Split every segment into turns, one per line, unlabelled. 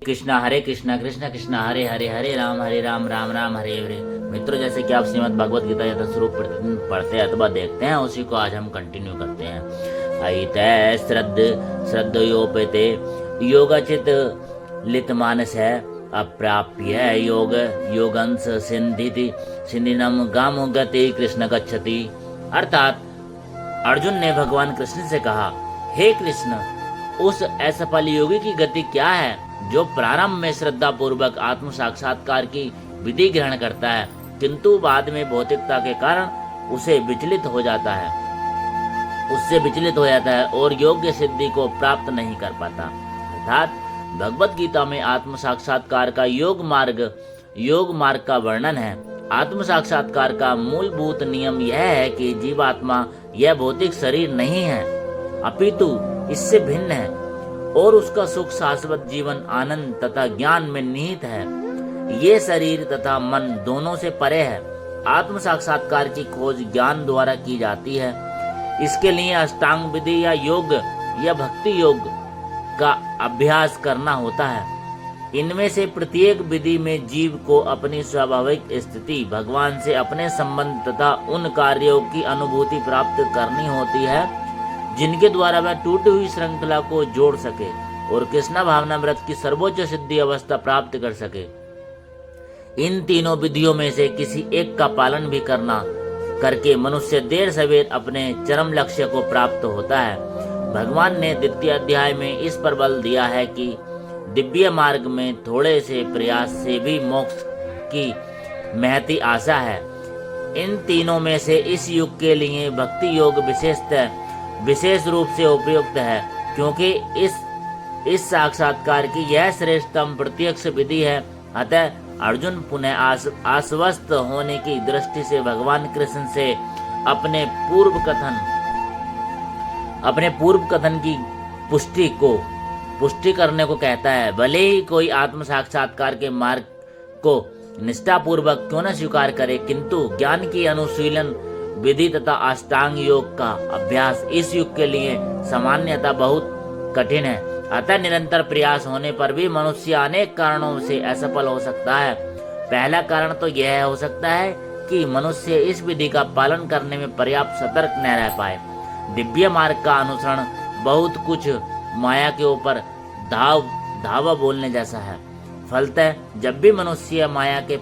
कृष्णा कृष्ण कृष्ण हरे हरे, हरे राम राम राम हरे हरे। मित्रों, जैसे कि आप श्रीमद् भगवत गीता यथास्वरूप प्रतिदिन पढ़ते हैं अथवा देखते हैं, उसी को आज हम कंटिन्यू करते हैं। अहितै श्रद्धयोपेते योगचित लित मानस है अप्राप्य योग योगंस सिंधिनम गाम गति कृष्ण गच्छति। अर्थात अर्जुन ने भगवान कृष्ण से कहा, हे कृष्ण, उस असफल योगी की गति क्या है जो प्रारंभ में श्रद्धा पूर्वक आत्म साक्षात्कार की विधि ग्रहण करता है, किंतु बाद में भौतिकता के कारण उससे विचलित हो जाता है और योग्य सिद्धि को प्राप्त नहीं कर पाता। अर्थात भगवत गीता में आत्म साक्षात्कार का योग मार्ग का वर्णन है। आत्म साक्षात्कार का मूलभूत नियम यह है कि जीवात्मा यह भौतिक शरीर नहीं है, अपितु इससे भिन्न है और उसका सुख शाश्वत जीवन आनंद तथा ज्ञान में निहित है। ये शरीर तथा मन दोनों से परे है। आत्म साक्षात्कार की खोज ज्ञान द्वारा की जाती है। इसके लिए अष्टांग विधि या योग या भक्ति योग का अभ्यास करना होता है। इनमें से प्रत्येक विधि में जीव को अपनी स्वाभाविक स्थिति, भगवान से अपने संबंध तथा उन कार्यों की अनुभूति प्राप्त करनी होती है जिनके द्वारा वह टूटी हुई श्रृंखला को जोड़ सके और कृष्ण भावना व्रत की सर्वोच्च सिद्धि अवस्था प्राप्त कर सके। इन तीनों विधियों में से किसी एक का पालन भी करके मनुष्य देर सवेर अपने चरम लक्ष्य को प्राप्त होता है। भगवान ने द्वितीय अध्याय में इस पर बल दिया है कि दिव्य मार्ग में थोड़े से प्रयास से भी मोक्ष की महती आशा है। इन तीनों में से इस युग के लिए भक्ति योग विशेष रूप से उपयुक्त है, क्योंकि इस साक्षात्कार की यह श्रेष्ठतम प्रत्यक्ष विधि है। अतः अर्जुन पुनः आश्वस्त होने की दृष्टि से भगवान कृष्ण से अपने पूर्व कथन की पुष्टि करने को कहता है। भले ही कोई आत्म साक्षात्कार के मार्ग को निष्ठापूर्वक क्यों न स्वीकार करे, किंतु ज्ञान की अनुशीलन विधि तथा अष्टांग योग का अभ्यास इस युग के लिए सामान्यतः बहुत कठिन है। अतः निरंतर प्रयास होने पर भी मनुष्य अनेक कारणों से असफल हो सकता है। पहला कारण तो यह हो सकता है कि मनुष्य इस विधि का पालन करने में पर्याप्त सतर्क न रह पाए। दिव्य मार्ग का अनुसरण बहुत कुछ माया के ऊपर धावा बोलने जैसा है। फलतः जब भी मनुष्य माया के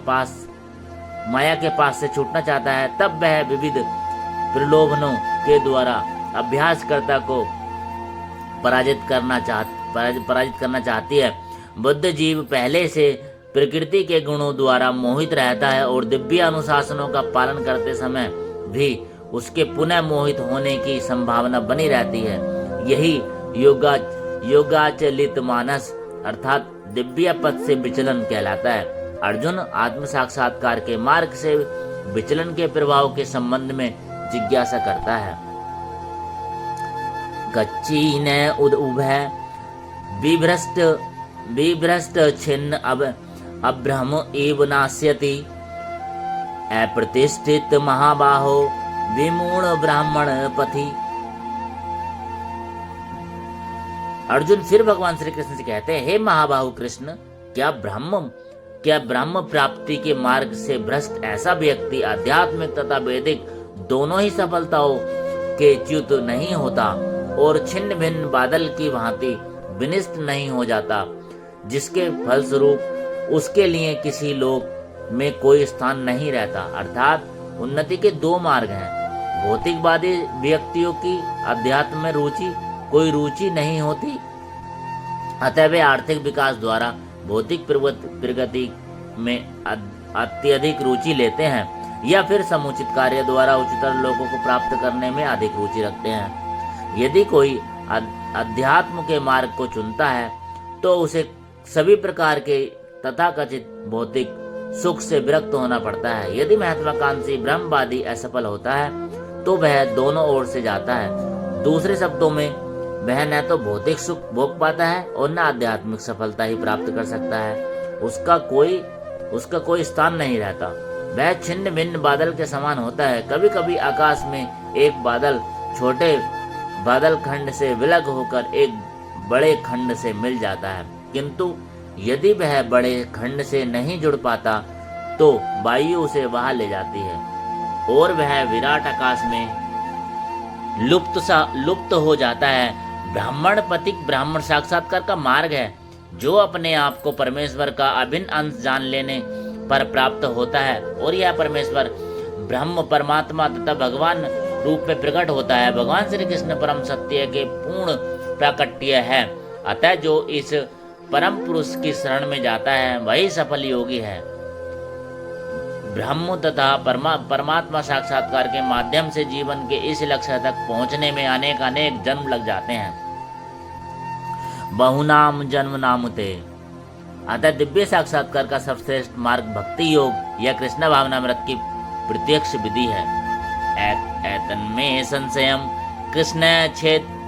पास से छूटना चाहता है, तब वह विविध प्रलोभनों के द्वारा अभ्यासकर्ता को पराजित करना चाहती है। बुद्ध जीव पहले से प्रकृति के गुणों द्वारा मोहित रहता है और दिव्य अनुशासनों का पालन करते समय भी उसके पुनः मोहित होने की संभावना बनी रहती है। यही योगाचलित मानस अर्थात दिव्य पथ से विचलन कहलाता है। अर्जुन आत्म साक्षात्कार के मार्ग से विचलन के प्रभाव के संबंध में जिज्ञासा करता है। कच्ची न उभय विभ्रष्ट छिन्न अब्रह्म एव नास्यति अप्रतिष्ठित महाबाहो विमूढ़ ब्राह्मण पथि। अर्जुन फिर भगवान श्री कृष्ण से कहते हैं, हे महाबाहु कृष्ण, क्या ब्रह्म प्राप्ति के मार्ग से भ्रष्ट ऐसा व्यक्ति आध्यात्मिक तथा वैदिक दोनों ही सफलताओं के च्युत नहीं होता और छिन्न भिन्न बादल की भांति विनिष्ट नहीं हो जाता, जिसके फलस्वरूप उसके लिए किसी लोक में कोई स्थान नहीं रहता। अर्थात उन्नति के दो मार्ग हैं। भौतिकवादी व्यक्तियों की अध्यात्म में कोई रुचि नहीं होती, अतः वे आर्थिक विकास द्वारा भौतिक प्रगति में अत्यधिक रुचि लेते हैं या फिर समुचित कार्य द्वारा उच्चतर लोगों को प्राप्त करने में अधिक रुचि रखते हैं। यदि कोई अध्यात्म के मार्ग को चुनता है तो उसे सभी प्रकार के तथाकथित भौतिक सुख से विरक्त होना पड़ता है। यदि महत्वाकांक्षी ब्रह्मवादी असफल होता है तो वह दोनों ओर से जाता है। दूसरे शब्दों में, वह न तो भौतिक सुख भोग पाता है और न आध्यात्मिक सफलता ही प्राप्त कर सकता है। उसका कोई स्थान नहीं रहता। वह छिन्न भिन्न बादल के समान होता है। कभी कभी आकाश में एक बादल छोटे बादल खंड से विलग होकर एक बड़े खंड से मिल जाता है, किंतु यदि वह बड़े खंड से नहीं जुड़ पाता तो वायु उसे वहां ले जाती है और वह विराट आकाश में लुप्त हो जाता है। ब्राह्मण पथिक ब्राह्मण साक्षात्कार का मार्ग है जो अपने आप को परमेश्वर का अभिन्न अंश जान लेने पर प्राप्त होता है और यह परमेश्वर ब्रह्म परमात्मा तथा भगवान रूप में प्रकट होता है। भगवान श्री कृष्ण परम सत्य के पूर्ण प्राकट्य है। अतः जो इस परम पुरुष की शरण में जाता है वही सफल योगी है। ब्रह्म तथा परमात्मा साक्षात्कार के माध्यम से जीवन के इस लक्ष्य तक पहुंचने में अनेक जन्म लग जाते हैं। बहुनाम जन्म नामुते। अतः दिव्य साक्षात्कार का सर्वश्रेष्ठ मार्ग भक्ति योग या कृष्ण भावनामृत की प्रत्यक्ष विधि है। एतन्मे संशयम कृष्ण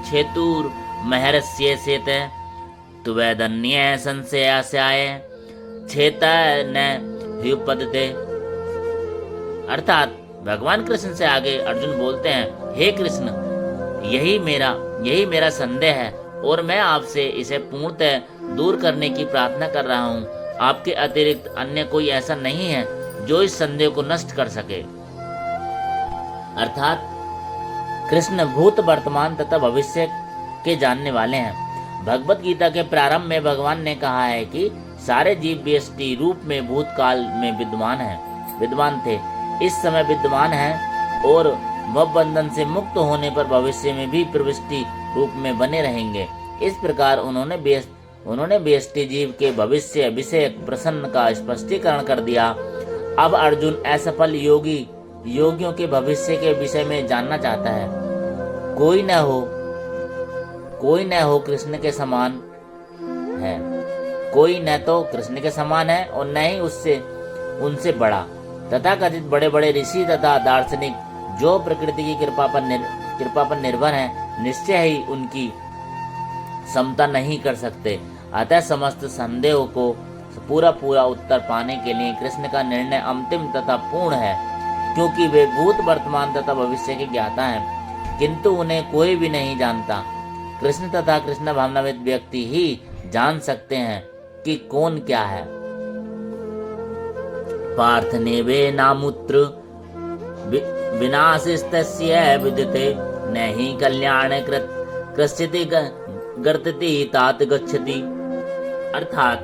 छेतुर महर्ष्य सेत तुवेदन्य संशयास्याय छेत न ह्युपदते। अर्थात भगवान कृष्ण से आगे अर्जुन बोलते हैं, हे कृष्ण, यही मेरा संदेह है और मैं आपसे इसे पूर्णतः दूर करने की प्रार्थना कर रहा हूँ। आपके अतिरिक्त अन्य कोई ऐसा नहीं है जो इस संदेह को नष्ट कर सके। अर्थात कृष्ण भूत वर्तमान तथा भविष्य के जानने वाले हैं। भगवत गीता के प्रारंभ में भगवान ने कहा है कि सारे जीव व्यष्टि रूप में भूतकाल में विद्वान थे, इस समय विद्यमान हैं और भव बंधन से मुक्त होने पर भविष्य में भी प्रविष्टि रूप में बने रहेंगे। इस प्रकार उन्होंने व्यष्टि जीव के भविष्य विषयक प्रश्न का स्पष्टीकरण कर दिया। अब अर्जुन असफल योगियों के भविष्य के विषय में जानना चाहता है। कोई न हो कृष्ण के समान है, कोई न तो कृष्ण के समान है और न ही उनसे बड़ा। तथा कथित बड़े बड़े ऋषि तथा दार्शनिक जो प्रकृति की कृपा पर निर्भर हैं, निश्चय ही उनकी समता नहीं कर सकते। अतः समस्त संदेहों को पूरा उत्तर पाने के लिए कृष्ण का निर्णय अंतिम तथा पूर्ण है, क्योंकि वे भूत वर्तमान तथा भविष्य के ज्ञाता हैं, किंतु उन्हें कोई भी नहीं जानता। कृष्ण तथा कृष्ण भावनाविद व्यक्ति ही जान सकते हैं कि कौन क्या है। पार्थनेवे नामुत्र विनाशिस्तस्य विदिते न हि कल्याण कृष्यति गर्तति तात गच्छति। अर्थात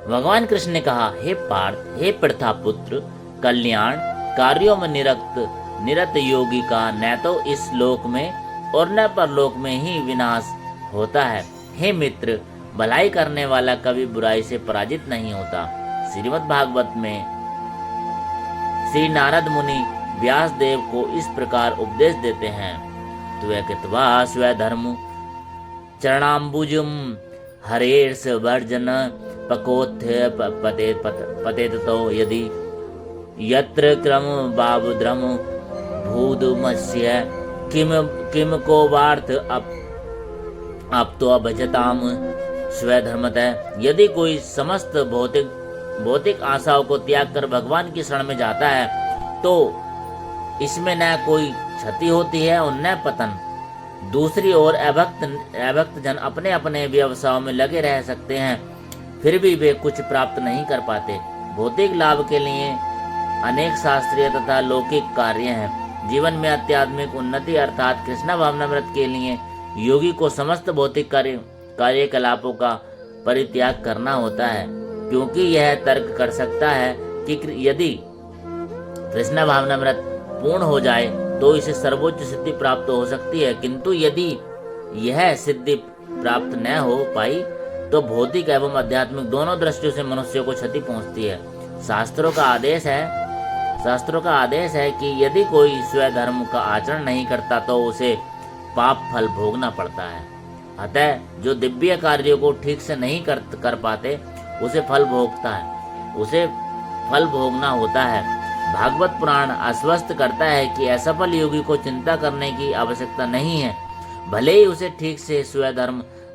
भगवान कृष्ण ने कहा, हे पार्थ, हे प्रथापुत्र, कल्याण कार्यों में निरत योगी का न तो इस लोक में और न परलोक में ही विनाश होता है। हे मित्र, भलाई करने वाला कभी बुराई से पराजित नहीं होता। श्रीमद् भागवत में श्री नारद मुनि व्यास देव को इस प्रकार उपदेश देते हैं, त्वकृत्वा स्वधर्म चरणाम्बुजम हरेर्ष वर्जन पकोत्थ पतेतो यदि यत्र क्रम बाबुद्रम भूदमस्य किम को वार्थ अब तो भजताम स्वधर्मतः। यदि कोई समस्त भौतिक आशाओं को त्याग कर भगवान की शरण में जाता है तो इसमें न कोई क्षति होती है और न पतन। दूसरी ओर अभक्त जन अपने अपने व्यवसायों में लगे रह सकते हैं, फिर भी वे कुछ प्राप्त नहीं कर पाते। भौतिक लाभ के लिए अनेक शास्त्रीय तथा लौकिक कार्य हैं। जीवन में आध्यात्मिक उन्नति अर्थात कृष्ण भावनामृत के लिए योगी को समस्त भौतिक कार्यकलापों का परित्याग करना होता है, क्योंकि यह तर्क कर सकता है कि यदि कृष्ण भावनामृत पूर्ण हो जाए तो इसे सर्वोच्च सिद्धि प्राप्त हो सकती है, किंतु यदि यह सिद्धि प्राप्त न हो पाई तो भौतिक एवं आध्यात्मिक दोनों दृष्टियों से मनुष्य को क्षति पहुंचती है। शास्त्रों का आदेश है कि यदि कोई स्वधर्म का आचरण नहीं करता तो उसे पाप फल भोगना पड़ता है। अतः जो दिव्य कार्यों को ठीक से नहीं कर पाते उसे फल भोगना होता है। भागवत पुराण आश्वस्त करता है कि असफल योगी को चिंता करने की आवश्यकता नहीं है, भले ही उसे ठीक से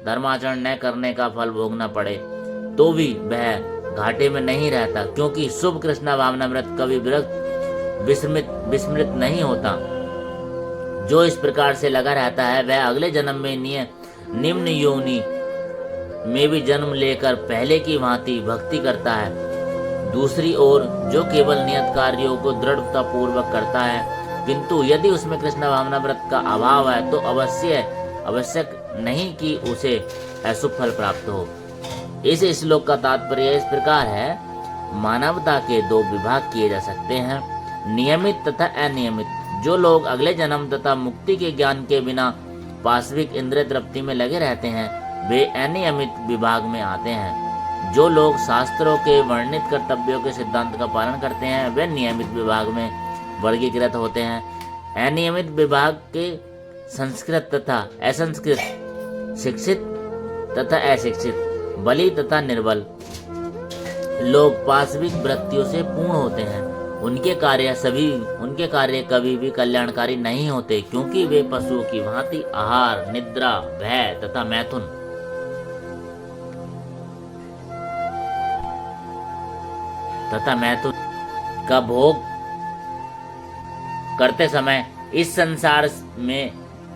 धर्माचरण न करने का फल भोगना पड़े तो भी वह घाटे में नहीं रहता, क्योंकि शुभ कृष्ण भावनामृत कभी विस्मृत नहीं होता। जो इस प्रकार से लगा रहता है वह अगले जन्म में निम्न योनि में भी जन्म लेकर पहले की भांति भक्ति करता है। दूसरी ओर जो केवल नियत कार्यों को दृढ़ता पूर्वक करता है, किंतु यदि उसमें कृष्ण भावना व्रत का अभाव है तो आवश्यक नहीं कि उसे अशुभ फल प्राप्त हो। इस श्लोक का तात्पर्य इस प्रकार है, मानवता के दो विभाग किए जा सकते हैं, नियमित तथा अनियमित। जो लोग अगले जन्म तथा मुक्ति के ज्ञान के बिना पाशविक इंद्रिय तृप्ति में लगे रहते हैं, वे अनियमित विभाग में आते हैं। जो लोग शास्त्रों के वर्णित कर्तव्यों के सिद्धांत का पालन करते हैं, वे नियमित विभाग में वर्गीकृत होते हैं। अनियमित विभाग के संस्कृत तथा असंस्कृत, शिक्षित तथा अशिक्षित, बली तथा निर्बल लोग पाशविक वृत्तियों से पूर्ण होते हैं। उनके कार्य कभी भी कल्याणकारी नहीं होते, क्योंकि वे पशुओं की भांति आहार, निद्रा, भय तथा मैथुन का भोग करते समय इस संसार में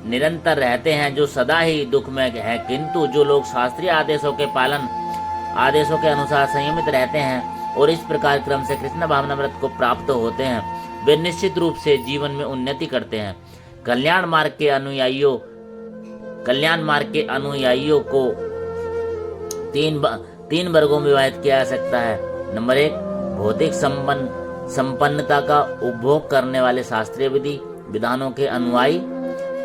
निरंतर रहते हैं, जो सदा ही दुखमय है। किंतु जो लोग शास्त्रीय आदेशों के अनुसार संयमित रहते हैं और इस प्रकार क्रम से कृष्ण भावना व्रत को प्राप्त होते हैं, वे निश्चित रूप से जीवन में उन्नति करते हैं। कल्याण मार्ग के अनुयायियों को तीन वर्गों में विभाजित किया जा सकता है। नंबर 1, भौतिक संपन्नता का उपभोग करने वाले शास्त्रीय विधानों के अनुयायी।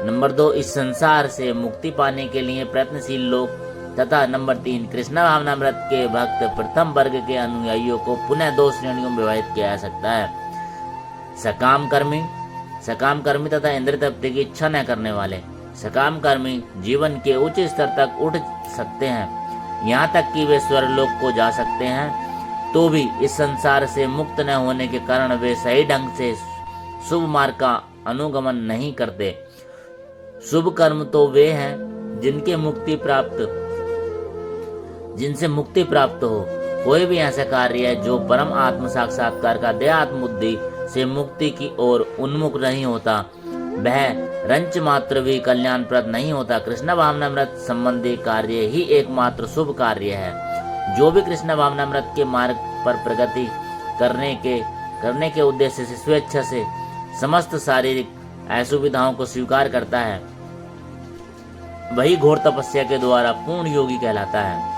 नंबर 2, इस संसार से मुक्ति पाने के लिए प्रयत्नशील लोग। तथा नंबर 3, कृष्ण भावना व्रत के भक्त। प्रथम वर्ग के अनुयायियों को पुनः 2 श्रेणियों में विभाजित किया जा सकता है, सकाम कर्मी तथा इंद्रिय तृप्ति की इच्छा न करने वाले। सकाम कर्मी जीवन के उच्च स्तर तक उठ सकते हैं, यहाँ तक कि वे स्वर्गलोक को जा सकते हैं, तो भी इस संसार से मुक्त न होने के कारण वे सही ढंग से शुभ मार्ग का अनुगमन नहीं करते। शुभ कर्म तो वे हैं जिनसे मुक्ति प्राप्त हो। कोई भी ऐसा कार्य है जो परम आत्म साक्षात्कार का देहात्म बुद्धि से मुक्ति की ओर उन्मुख नहीं होता, वह रंच मात्र भी कल्याणप्रद नहीं होता। कृष्ण भावना व्रत संबंधी कार्य ही एकमात्र शुभ कार्य है। जो भी कृष्ण भावना व्रत के मार्ग पर प्रगति करने के उद्देश्य से स्वेच्छा से समस्त शारीरिक असुविधाओं को स्वीकार करता है, वही घोर तपस्या के द्वारा पूर्ण योगी कहलाता है।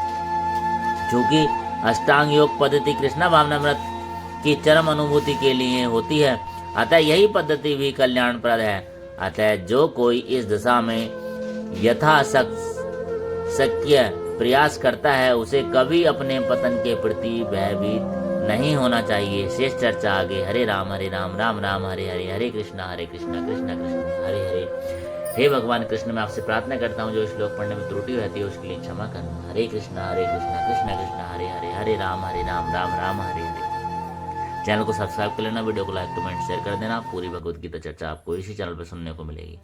चूंकि अष्टांग योग पद्धति कृष्ण भावना व्रत की चरम अनुभूति के लिए होती है, अतः यही पद्धति भी कल्याणप्रद है। अतः जो कोई इस दशा में यथाशक्य प्रयास करता है, उसे कभी अपने पतन के प्रति भयभीत नहीं होना चाहिए। शेष चर्चा आगे। हरे राम राम राम हरे हरे, हरे कृष्णा कृष्ण कृष्ण हरे हरे। हे भगवान कृष्ण, मैं आपसे प्रार्थना करता हूँ जो श्लोक पढ़ने में त्रुटि रहती है उसके लिए क्षमा करना। हरे कृष्णा कृष्ण कृष्ण हरे हरे, हरे राम राम राम हरे हरे। चैनल को सब्सक्राइब कर लेना, वीडियो को लाइक कमेंट शेयर कर देना। पूरी भगवत गीता चर्चा आपको इसी चैनल पर सुनने को मिलेगी।